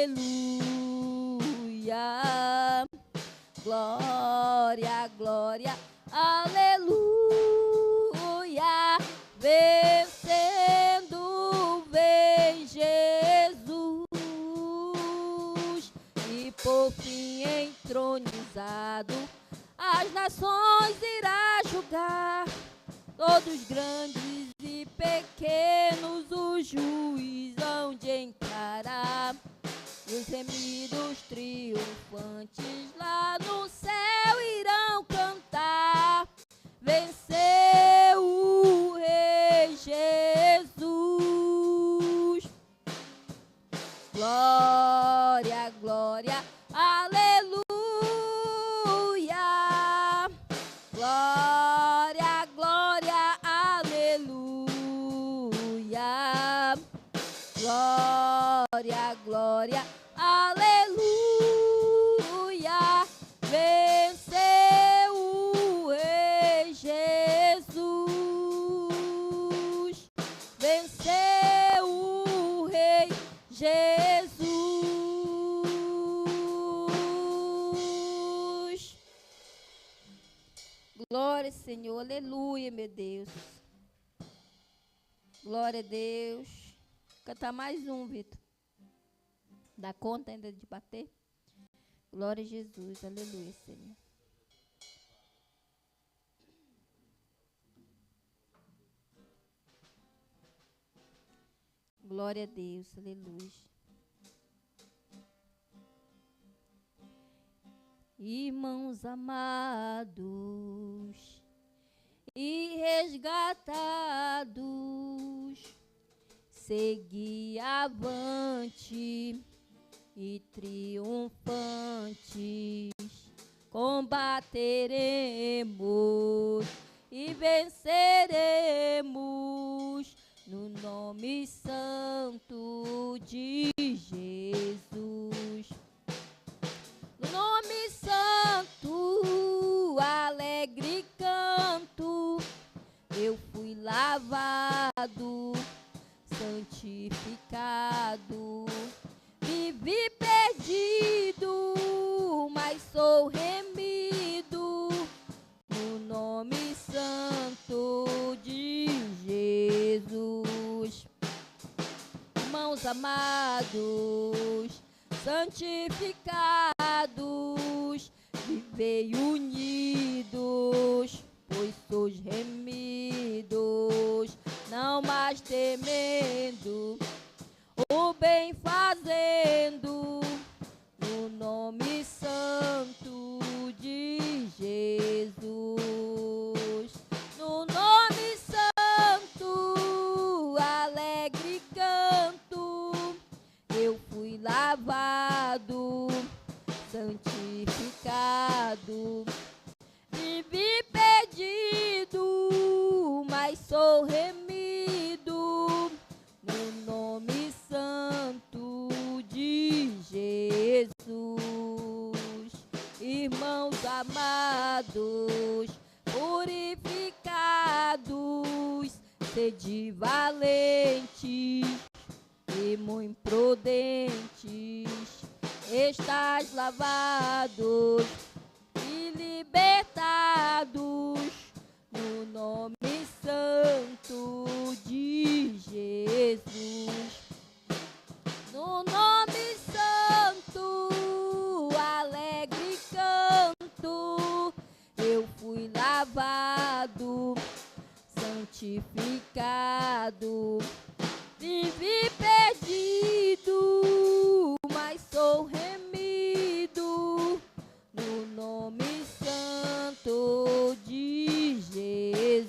aleluia. Glória, glória, aleluia. Vencendo vem Jesus, e por fim entronizado as nações irá julgar, todos grandes e pequenos o juiz hão de encarar. E os remidos triunfantes lá no céu irão cantar. Venceu o Rei Jesus. Glória, glória, aleluia. Glória, glória, aleluia. Glória, glória, aleluia. Venceu o Rei Jesus. Venceu o Rei Jesus. Glória, Senhor, aleluia, meu Deus. Glória a Deus. Cantar mais um, Vitor. Dá conta ainda de bater? Glória a Jesus, aleluia, Senhor. Glória a Deus, aleluia. Irmãos amados e resgatados, segui avante e triunfantes, combateremos e venceremos no nome santo de Jesus. No nome santo, alegre canto, eu fui lavado, santificado, vivi perdido, mas sou remido no nome santo de Jesus. Irmãos amados, santificados, vivei unidos, pois sois remidos, não mais temendo, o bem fazendo, no nome santo de Jesus. No nome santo, alegre canto, eu fui lavado, santificado, vivi perdido, mas sou remido no nome santo de Jesus. Irmãos amados, purificados, sede valentes e muito prudentes, estais lavados e libertados no nome santo de Jesus. No nome santo, alegre canto, eu fui lavado, santificado, vivi perdido, mas sou remido no nome santo de Jesus.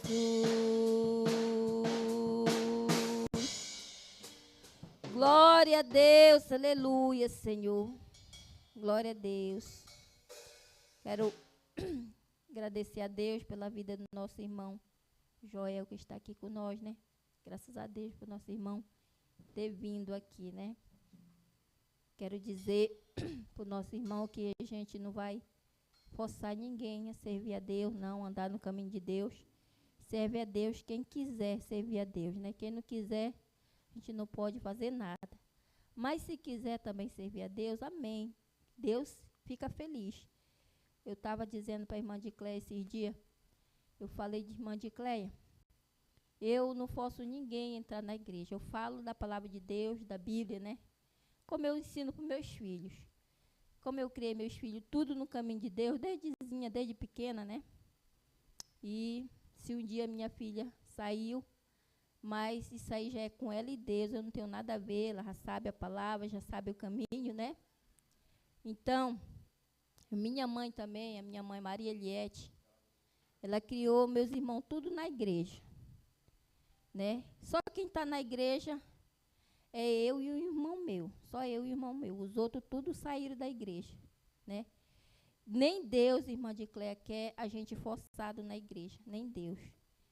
Glória a Deus, aleluia, Senhor. Glória a Deus. Quero agradecer a Deus pela vida do nosso irmão Joel, que está aqui com nós, né? Graças a Deus por nosso irmão ter vindo aqui, né? Quero dizer para o nosso irmão que a gente não vai forçar ninguém a servir a Deus, não, andar no caminho de Deus. Serve a Deus quem quiser servir a Deus, né? Quem não quiser, a gente não pode fazer nada. Mas se quiser também servir a Deus, amém. Deus fica feliz. Eu estava dizendo para a irmã de Cléia esses dias, eu falei de irmã de Cléia, eu não forço ninguém a entrar na igreja. Eu falo da palavra de Deus, da Bíblia, né? Como eu ensino para os meus filhos. Como eu criei meus filhos tudo no caminho de Deus, desde pequena, né? E se um dia minha filha saiu, mas isso aí já é com ela e Deus, eu não tenho nada a ver, ela já sabe a palavra, já sabe o caminho, né? Então, minha mãe também, a minha mãe Maria Eliette, ela criou meus irmãos tudo na igreja, né? Só quem está na igreja é eu e o irmão meu, só eu e o irmão meu. Os outros tudo saíram da igreja, né? Nem Deus, irmã de Cléia, quer a gente forçado na igreja, nem Deus.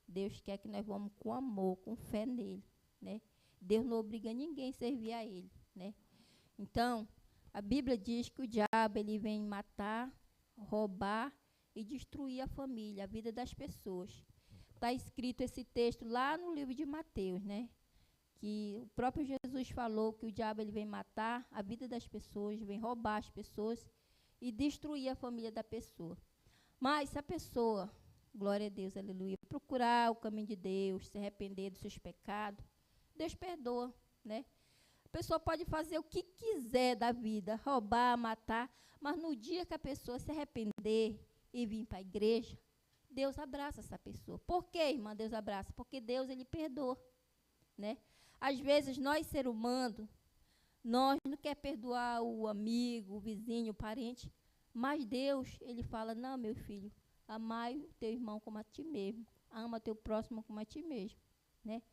Deus quer que nós vamos com amor, com fé nele, né? Deus não obriga ninguém a servir a ele, né? Então, a Bíblia diz que o diabo ele vem matar, roubar e destruir a família, a vida das pessoas. Está escrito esse texto lá no livro de Mateus, né? Que o próprio Jesus falou que o diabo ele vem matar a vida das pessoas, vem roubar as pessoas e destruir a família da pessoa. Mas se a pessoa, glória a Deus, aleluia, procurar o caminho de Deus, se arrepender dos seus pecados, Deus perdoa, né? A pessoa pode fazer o que quiser da vida, roubar, matar, mas no dia que a pessoa se arrepender e vir para a igreja, Deus abraça essa pessoa. Por que, irmã, Deus abraça? Porque Deus, ele perdoa, né? Às vezes, nós, ser humano, nós não quer perdoar o amigo, o vizinho, o parente, mas Deus, ele fala, não, meu filho, amai o teu irmão como a ti mesmo, ama teu próximo como a ti mesmo, né?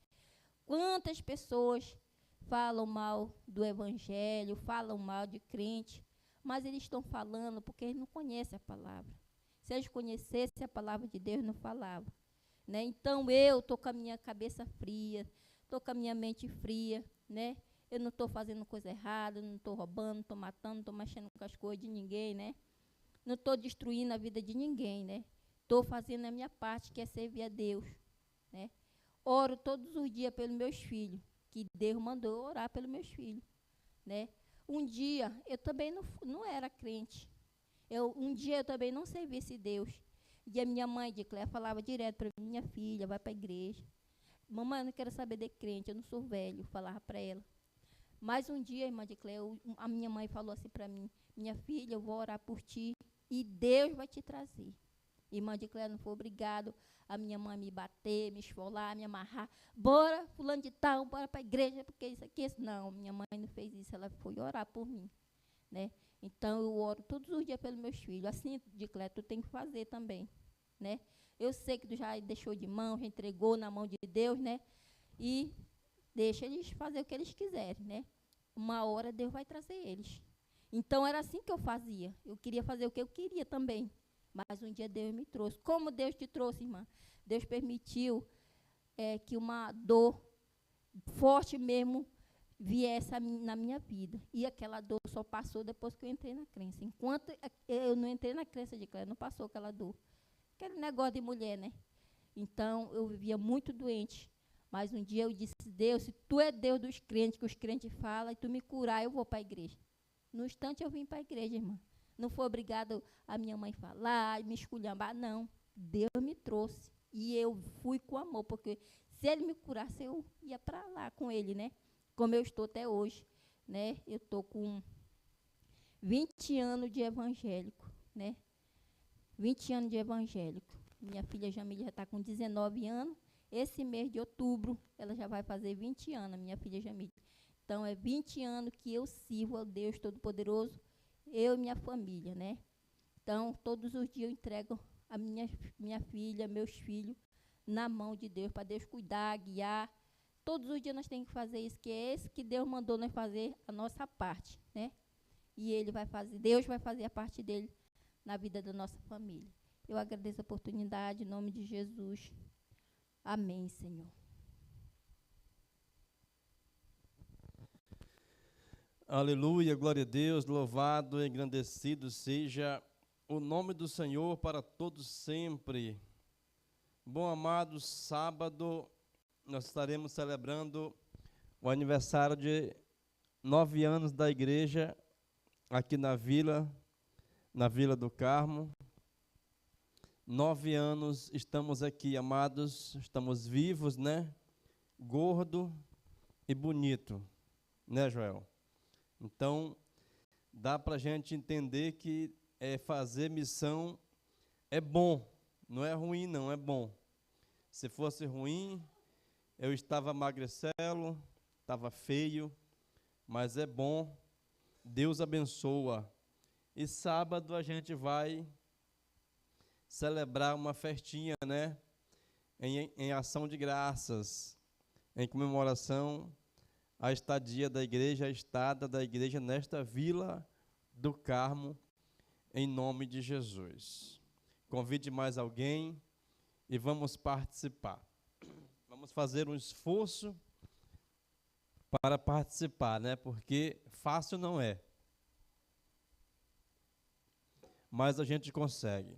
Quantas pessoas falam mal do evangelho, falam mal de crente, mas eles estão falando porque eles não conhecem a palavra. Se eles conhecessem a palavra de Deus, não falavam, né? Então, eu estou com a minha cabeça fria, estou com a minha mente fria, né? Eu não estou fazendo coisa errada, não estou roubando, não estou matando, não estou mexendo com as coisas de ninguém, né? Não estou destruindo a vida de ninguém, né? Estou fazendo a minha parte, que é servir a Deus, né? Oro todos os dias pelos meus filhos, que Deus mandou orar pelos meus filhos, né? Um dia, eu também não era crente. Um dia eu também não servisse Deus. E a minha mãe de Cléia falava direto para minha filha, vai para a igreja. Mamãe, eu não quero saber de crente, eu não sou velho, falava para ela. Mas um dia, irmã de Cléia, a minha mãe falou assim para mim, minha filha, eu vou orar por ti e Deus vai te trazer. Irmã de Cléia, não foi obrigado a minha mãe me bater, me esfolar, me amarrar. Bora, fulano de tal, bora para a igreja, porque isso aqui, isso. Não, minha mãe não fez isso, ela foi orar por mim, né? Então, eu oro todos os dias pelos meus filhos. Assim, de Cléia, tu tem que fazer também, né? Eu sei que tu já deixou de mão, já entregou na mão de Deus, né? E deixa eles fazer o que eles quiserem, né? Uma hora Deus vai trazer eles. Então, era assim que eu fazia. Eu queria fazer o que eu queria também. Mas um dia Deus me trouxe. Como Deus te trouxe, irmã? Deus permitiu que uma dor forte mesmo viesse na minha vida. E aquela dor só passou depois que eu entrei na crença. Enquanto eu não entrei na crença de Cléia, não passou aquela dor. Aquele negócio de mulher, né? Então, eu vivia muito doente. Mas um dia eu disse, Deus, se tu é Deus dos crentes, que os crentes falam, e tu me curar, eu vou para a igreja. No instante eu vim para a igreja, irmã. Não foi obrigado a minha mãe falar, me esculhambar, não. Deus me trouxe. E eu fui com amor, porque se ele me curasse, eu ia para lá com ele, né? Como eu estou até hoje, né? Eu estou com 20 anos de evangélico, né? 20 anos de evangélico. Minha filha Jamília já está com 19 anos. Esse mês de outubro, ela já vai fazer 20 anos, minha filha Jamília. Então, é 20 anos que eu sirvo ao Deus Todo-Poderoso, eu e minha família, né? Então, todos os dias eu entrego a minha filha, meus filhos, na mão de Deus, para Deus cuidar, guiar. Todos os dias nós temos que fazer isso, que é esse que Deus mandou nós fazer a nossa parte, né? E Ele vai fazer, Deus vai fazer a parte dele na vida da nossa família. Eu agradeço a oportunidade, em nome de Jesus. Amém, Senhor. Aleluia, glória a Deus, louvado e engrandecido seja o nome do Senhor para todos sempre. Bom, amado, sábado nós estaremos celebrando o aniversário de 9 anos da igreja aqui na Vila do Carmo. 9 anos estamos aqui, amados, estamos vivos, né? Gordo e bonito, né, Joel? Então, dá para a gente entender que fazer missão é bom, não é ruim, não, é bom. Se fosse ruim, eu estava magricelo, estava feio, mas é bom, Deus abençoa. E sábado a gente vai celebrar uma festinha, né? Em ação de graças, em comemoração à estadia da igreja, a estada da igreja nesta Vila do Carmo, em nome de Jesus. Convide mais alguém e vamos participar. Vamos fazer um esforço para participar, né? Porque fácil não é. Mas a gente consegue.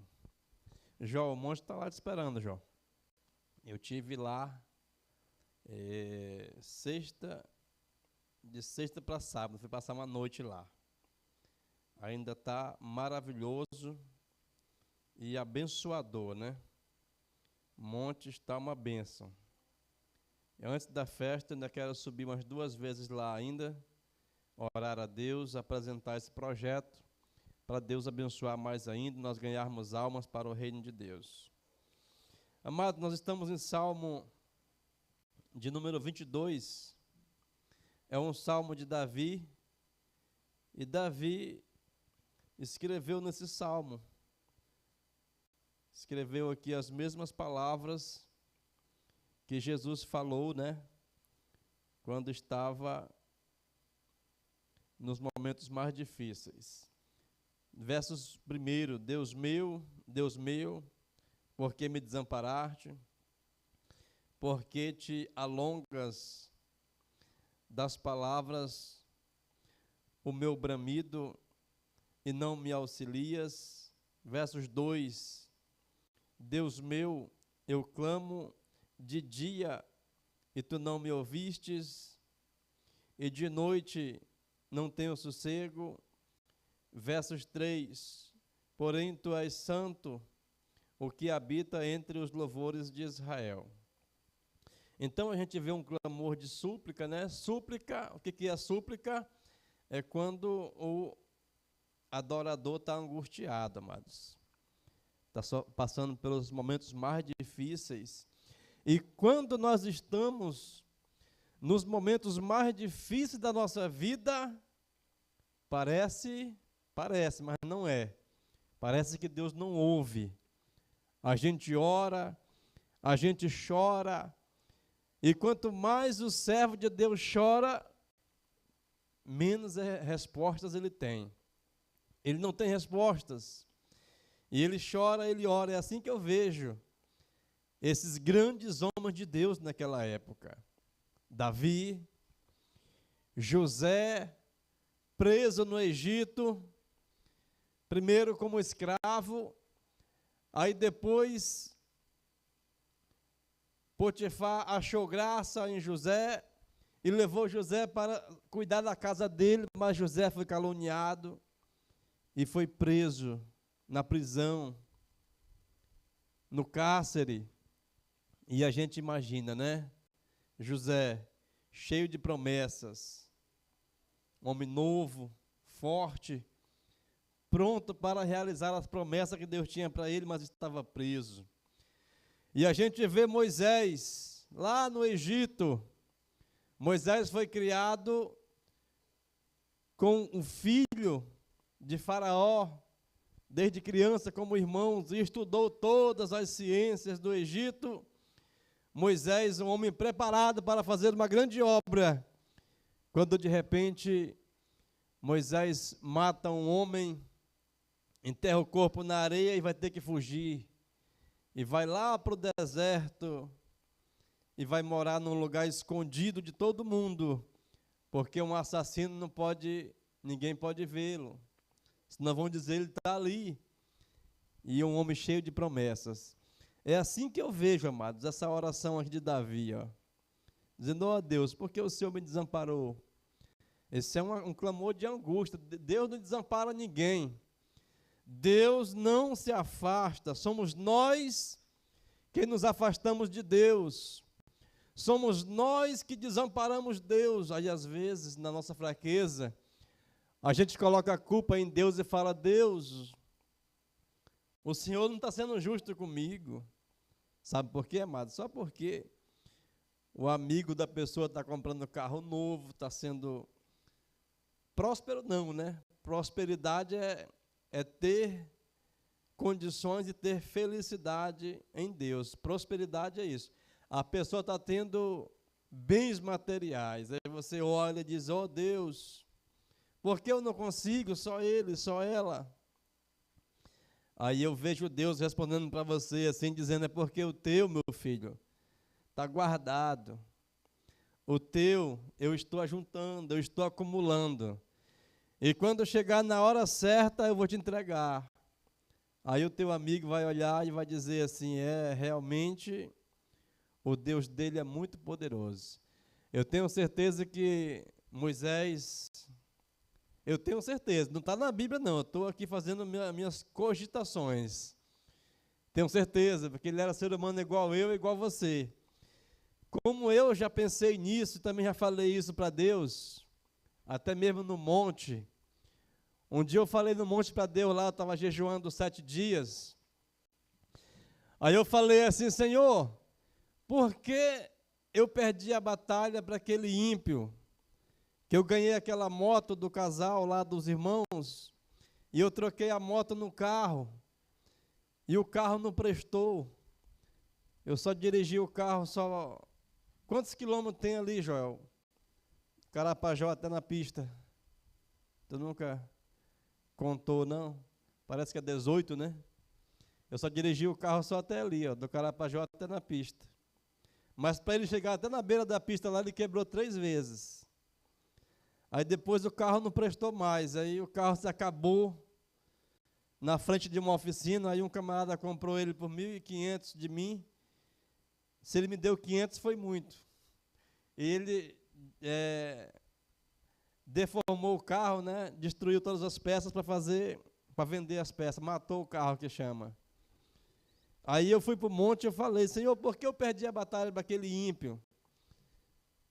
Jó, o monte está lá te esperando, Jó. Eu tive lá de sexta para sábado, fui passar uma noite lá. Ainda está maravilhoso e abençoador, né? O monte está uma bênção. Antes da festa, ainda quero subir umas 2 vezes lá ainda, orar a Deus, apresentar esse projeto, para Deus abençoar mais ainda, nós ganharmos almas para o reino de Deus. Amado, nós estamos em Salmo de número 22, é um salmo de Davi, e Davi escreveu nesse salmo, escreveu aqui as mesmas palavras que Jesus falou, né, quando estava nos momentos mais difíceis. Versos 1, Deus meu, por que me desamparaste? Por que te alongas das palavras o meu bramido e não me auxilias? Versos 2, Deus meu, eu clamo de dia e tu não me ouvistes, e de noite não tenho sossego. Versos 3, porém tu és santo, o que habita entre os louvores de Israel. Então a gente vê um clamor de súplica, né? Súplica, o que é súplica? É quando o adorador está angustiado, amados. Está passando pelos momentos mais difíceis. E quando nós estamos nos momentos mais difíceis da nossa vida, parece, mas não é. Parece que Deus não ouve. A gente ora, a gente chora, e quanto mais o servo de Deus chora, menos respostas ele tem. Ele não tem respostas. E ele chora, ele ora. É assim que eu vejo esses grandes homens de Deus naquela época. Davi, José, preso no Egito, primeiro como escravo, aí depois Potifar achou graça em José e levou José para cuidar da casa dele, mas José foi caluniado e foi preso na prisão, no cárcere. E a gente imagina, né? José, cheio de promessas, homem novo, forte, pronto para realizar as promessas que Deus tinha para ele, mas estava preso. E a gente vê Moisés, lá no Egito. Moisés foi criado com um filho de Faraó, desde criança como irmãos, e estudou todas as ciências do Egito. Moisés, um homem preparado para fazer uma grande obra, quando de repente Moisés mata um homem, enterra o corpo na areia e vai ter que fugir. E vai lá para o deserto e vai morar num lugar escondido de todo mundo, porque um assassino não pode, ninguém pode vê-lo. Senão vão dizer, ele está ali. E um homem cheio de promessas. É assim que eu vejo, amados, essa oração aqui de Davi, ó, dizendo, ó Deus, por que o Senhor me desamparou? Esse é um clamor de angústia. Deus não desampara ninguém. Deus não se afasta. Somos nós que nos afastamos de Deus. Somos nós que desamparamos Deus. Aí, às vezes, na nossa fraqueza, a gente coloca a culpa em Deus e fala: Deus, o Senhor não está sendo justo comigo. Sabe por quê, amado? Só porque o amigo da pessoa está comprando carro novo, está sendo próspero, não, né? Prosperidade é ter condições de ter felicidade em Deus. Prosperidade é isso. A pessoa está tendo bens materiais. Aí você olha e diz: oh Deus, por que eu não consigo? Só ele, só ela. Aí eu vejo Deus respondendo para você assim, dizendo: é porque o teu, meu filho, está guardado. O teu eu estou ajuntando, eu estou acumulando. E quando chegar na hora certa, eu vou te entregar. Aí o teu amigo vai olhar e vai dizer assim: realmente o Deus dele é muito poderoso. Eu tenho certeza que Moisés, eu tenho certeza, não está na Bíblia não, eu estou aqui fazendo minhas cogitações. Tenho certeza, porque ele era ser humano igual eu, igual você. Como eu já pensei nisso e também já falei isso para Deus, até mesmo no monte. Um dia eu falei no monte para Deus lá, eu estava jejuando 7 dias. Aí eu falei assim: Senhor, por que eu perdi a batalha para aquele ímpio? Que eu ganhei aquela moto do casal lá dos irmãos, e eu troquei a moto no carro, e o carro não prestou. Eu só dirigi o carro só... Quantos quilômetros tem ali, Joel? Carapajó até na pista. Tu nunca contou, não? Parece que é 18, né? Eu só dirigi o carro só até ali, ó, do Carapajó até na pista. Mas para ele chegar até na beira da pista lá, ele quebrou 3 vezes. Aí depois o carro não prestou mais, aí o carro se acabou na frente de uma oficina, aí um camarada comprou ele por 1.500 de mim. Se ele me deu 500 foi muito. Ele deformou o carro, né? Destruiu todas as peças para vender as peças, matou o carro que chama. Aí eu fui para o monte e eu falei: Senhor, por que eu perdi a batalha para aquele ímpio?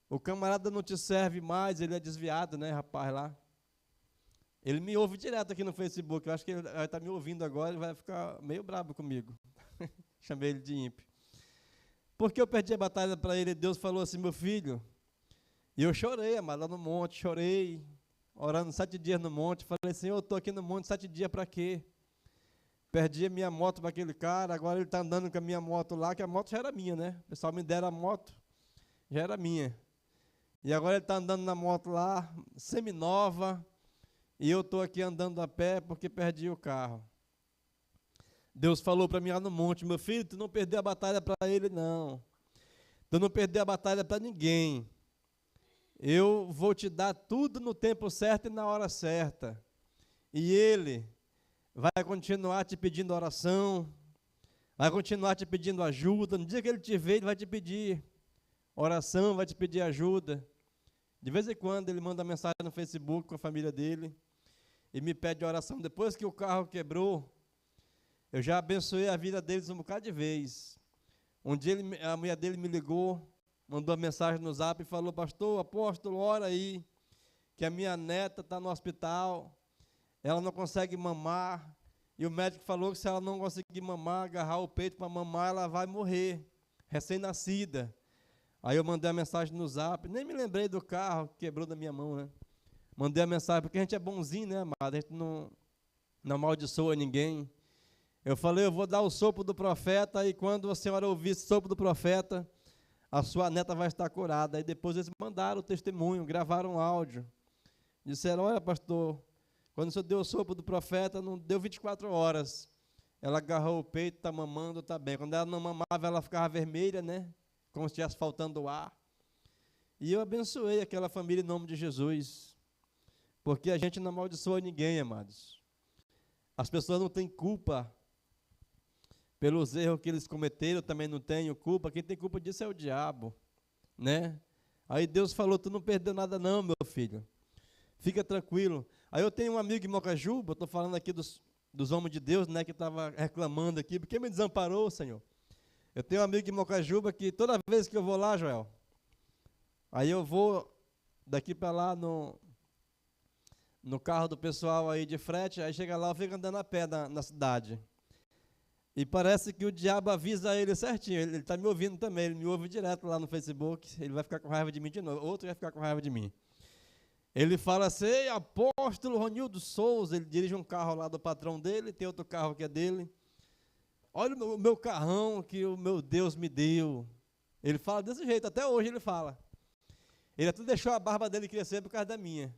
O camarada não te serve mais, ele é desviado, né, rapaz, lá. Ele me ouve direto aqui no Facebook, eu acho que ele está me ouvindo agora e vai ficar meio bravo comigo. Chamei ele de ímpio. Porque eu perdi a batalha para ele, Deus falou assim: meu filho, e eu chorei, amado, lá no monte, chorei, orando 7 dias no monte, falei: Senhor, eu estou aqui no monte 7 dias para quê? Perdi a minha moto para aquele cara, agora ele está andando com a minha moto lá, que a moto já era minha, né? O pessoal me deram a moto, já era minha. E agora ele está andando na moto lá, semi-nova, e eu estou aqui andando a pé porque perdi o carro. Deus falou para mim lá no monte: meu filho, tu não perdeu a batalha para ele, não. Tu não perdeu a batalha para ninguém. Eu vou te dar tudo no tempo certo e na hora certa. E ele vai continuar te pedindo oração, vai continuar te pedindo ajuda. No dia que ele te ver, ele vai te pedir oração, vai te pedir ajuda. De vez em quando ele manda mensagem no Facebook com a família dele e me pede oração. Depois que o carro quebrou, eu já abençoei a vida deles um bocado de vez. Um dia a mulher dele me ligou, mandou uma mensagem no Zap e falou: pastor, apóstolo, ora aí, que a minha neta está no hospital, ela não consegue mamar, e o médico falou que se ela não conseguir mamar, agarrar o peito para mamar, ela vai morrer, recém-nascida. Aí eu mandei a mensagem no Zap, nem me lembrei do carro que quebrou da minha mão, né? Mandei a mensagem, porque a gente é bonzinho, né, amado? A gente não amaldiçoa ninguém. Eu falei: eu vou dar o sopro do profeta, e quando a senhora ouvir esse sopro do profeta, a sua neta vai estar curada. Aí depois eles mandaram o testemunho, gravaram um áudio. Disseram: olha, pastor, quando o senhor deu o sopro do profeta, não deu 24 horas. Ela agarrou o peito, está mamando, está bem. Quando ela não mamava, ela ficava vermelha, né? Como se estivesse faltando ar. E eu abençoei aquela família em nome de Jesus. Porque a gente não amaldiçoa ninguém, amados. As pessoas não têm culpa pelos erros que eles cometeram, eu também não tenho culpa. Quem tem culpa disso é o diabo, né? Aí Deus falou: tu não perdeu nada não, meu filho. fica tranquilo. Aí eu tenho um amigo em Mocajuba, estou falando aqui dos homens de Deus, né, que estava reclamando aqui, porque me desamparou, Senhor. Eu tenho um amigo em Mocajuba que toda vez que eu vou lá, Joel, aí eu vou daqui para lá no carro do pessoal aí de frete, aí chega lá, eu fico andando a pé na cidade. E parece que o diabo avisa ele certinho, ele está me ouvindo também, ele me ouve direto lá no Facebook, ele vai ficar com raiva de mim de novo, outro vai ficar com raiva de mim. Ele fala assim: ei, apóstolo Ronildo Souza, ele dirige um carro lá do patrão dele, tem outro carro que é dele. Olha o meu carrão que o meu Deus me deu. Ele fala desse jeito, até hoje ele fala. Ele até deixou a barba dele crescer por causa da minha.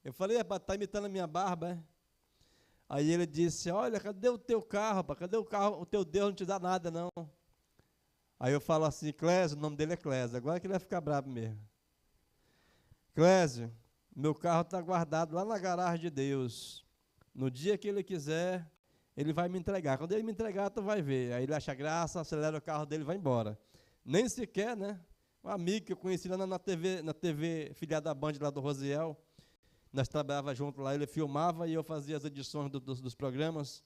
Eu falei: está imitando a minha barba, é? Aí ele disse: olha, cadê o teu carro, rapaz? Cadê o carro? O teu Deus não te dá nada, não. Aí eu falo assim: Clésio, o nome dele é Clésio, agora que ele vai ficar bravo mesmo. Clésio, meu carro está guardado lá na garagem de Deus. No dia que ele quiser, ele vai me entregar. Quando ele me entregar, tu vai ver. Aí ele acha graça, acelera o carro dele e vai embora. Nem sequer, né? Um amigo que eu conheci lá na TV filiada da Band lá do Rosiel. Nós trabalhávamos juntos lá, ele filmava e eu fazia as edições dos programas.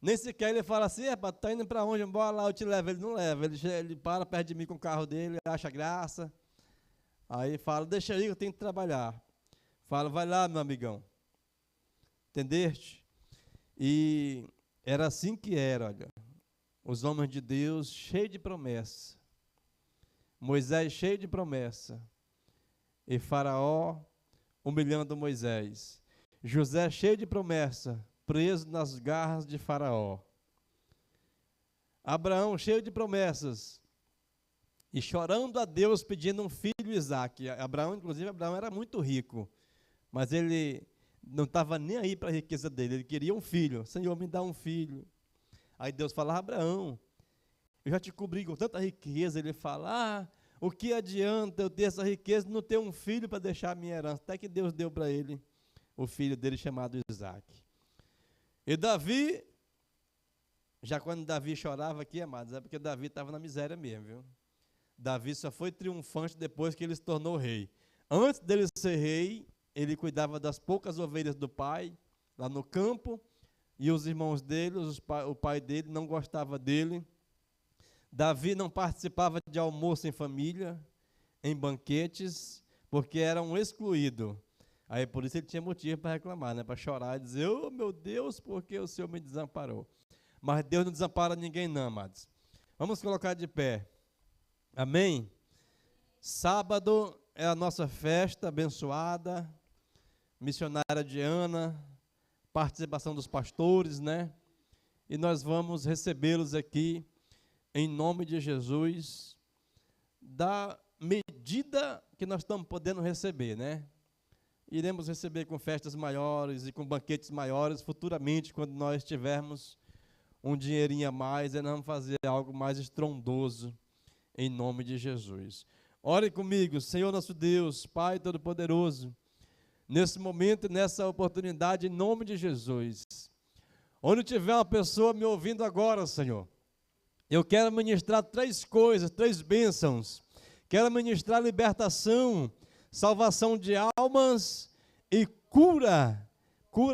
Nem sequer ele fala assim: rapaz, tá indo para onde? Bora lá, eu te levo. Ele não leva, ele para perto de mim com o carro dele, acha graça. Aí fala: deixa aí, eu tenho que trabalhar. Fala: vai lá, meu amigão. Entendeste? E era assim que era, olha. Os homens de Deus cheios de promessa. Moisés cheio de promessa. E Faraó humilhando Moisés. José cheio de promessa, preso nas garras de Faraó. Abraão cheio de promessas e chorando a Deus pedindo um filho, Isaque. Inclusive Abraão era muito rico, mas ele não estava nem aí para a riqueza dele, ele queria um filho. Senhor, me dá um filho. Aí Deus fala: Abraão, eu já te cobri com tanta riqueza. Ele fala: o que adianta eu ter essa riqueza e não ter um filho para deixar a minha herança? Até que Deus deu para ele o filho dele chamado Isaque. E Davi, já quando Davi chorava aqui, amados, é porque Davi estava na miséria mesmo, viu? Davi só foi triunfante depois que ele se tornou rei. Antes dele ser rei, ele cuidava das poucas ovelhas do pai, lá no campo, e os irmãos dele, o pai dele não gostava dele. Davi não participava de almoço em família, em banquetes, porque era um excluído. Aí por isso ele tinha motivo para reclamar, né? Para chorar e dizer: oh meu Deus, porque o Senhor me desamparou. Mas Deus não desampara ninguém não, amados. Vamos colocar de pé. Amém? Sábado é a nossa festa abençoada, missionária de Ana, participação dos pastores, né? E nós vamos recebê-los aqui, em nome de Jesus, da medida que nós estamos podendo receber, né? Iremos receber com festas maiores e com banquetes maiores futuramente, quando nós tivermos um dinheirinho a mais, e nós vamos fazer algo mais estrondoso, em nome de Jesus. Ore comigo. Senhor nosso Deus, Pai Todo-Poderoso, nesse momento e nessa oportunidade, em nome de Jesus, onde tiver uma pessoa me ouvindo agora, Senhor, eu quero ministrar 3 coisas, 3 bênçãos. Quero ministrar libertação, salvação de almas e cura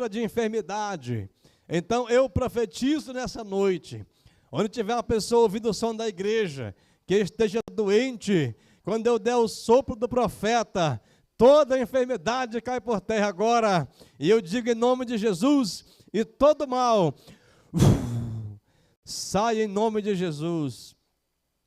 de enfermidade. Então eu profetizo nessa noite, onde tiver uma pessoa ouvindo o som da igreja, que esteja doente, quando eu der o sopro do profeta, toda a enfermidade cai por terra agora, e eu digo em nome de Jesus, e todo mal sai em nome de Jesus.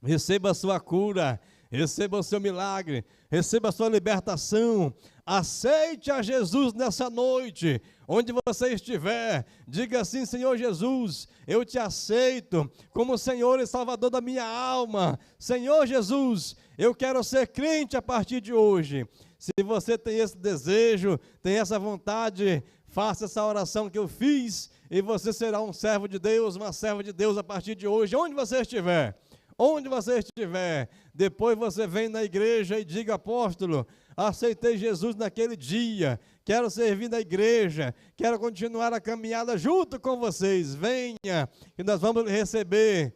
Receba a sua cura, receba o seu milagre, receba a sua libertação. Aceite a Jesus nessa noite, onde você estiver. Diga assim: Senhor Jesus, eu te aceito como Senhor e Salvador da minha alma. Senhor Jesus, eu quero ser crente a partir de hoje. Se você tem esse desejo, tem essa vontade, faça essa oração que eu fiz, e você será um servo de Deus, uma serva de Deus a partir de hoje, onde você estiver. Onde você estiver, depois você vem na igreja e diga: apóstolo, aceitei Jesus naquele dia, quero servir na igreja, quero continuar a caminhada junto com vocês. Venha, que nós vamos receber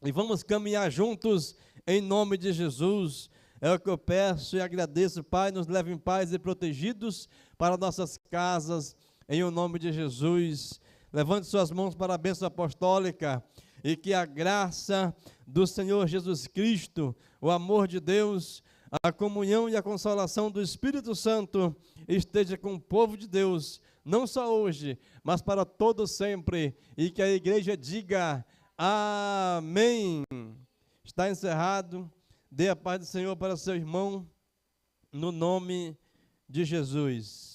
e vamos caminhar juntos em nome de Jesus. É o que eu peço e agradeço, Pai, nos leve em paz e protegidos para nossas casas, em o nome de Jesus. Levante suas mãos para a bênção apostólica e que a graça do Senhor Jesus Cristo, o amor de Deus, a comunhão e a consolação do Espírito Santo esteja com o povo de Deus, não só hoje, mas para todo sempre, e que a igreja diga amém. Está encerrado. Dê a paz do Senhor para seu irmão, no nome de Jesus.